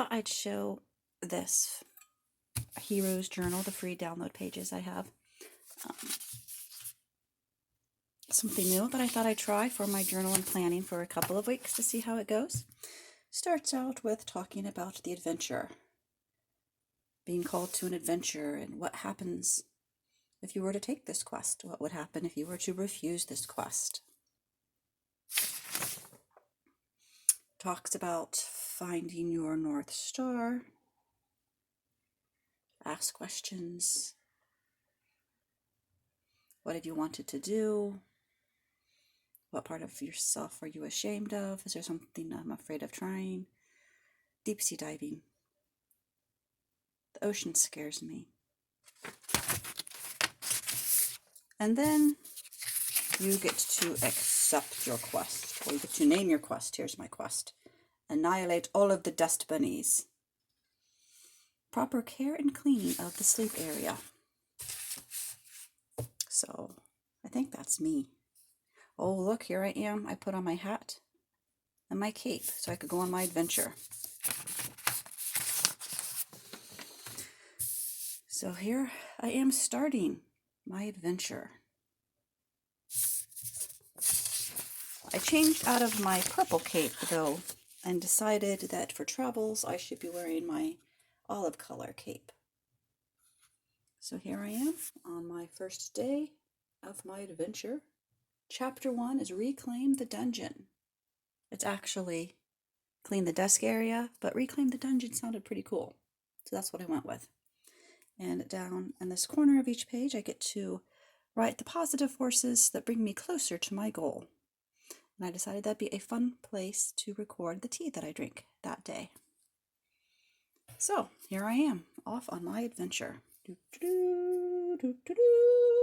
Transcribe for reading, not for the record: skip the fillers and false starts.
thought I'd show this Heroes Journal, the free download pages I have. Something new that I thought I'd try for my journal and planning for a couple of weeks to see how it goes. Starts out with talking about the adventure, being called to an adventure, and what happens if you were to take this quest. What would happen if you were to refuse this quest? Talks about finding your North Star, ask questions. What have you wanted to do? What part of yourself are you ashamed of? Is there something I'm afraid of trying? Deep sea diving. The ocean scares me. And then you get to accept your quest, or you get to name your quest. Here's my quest. Annihilate all of the dust bunnies. Proper care and cleaning of the sleep area. So I think that's me. Oh, look, here I am. I put on my hat and my cape so I could go on my adventure. So here I am starting my adventure. I changed out of my purple cape, though, and decided that for travels I should be wearing my olive color cape. So here I am on my first day of my adventure. Chapter 1 is Reclaim the Dungeon. It's actually clean the desk area, but Reclaim the Dungeon sounded pretty cool, so that's what I went with. And down in this corner of each page, I get to write the positive forces that bring me closer to my goal. And I decided that'd be a fun place to record the tea that I drink that day. So here I am, off on my adventure.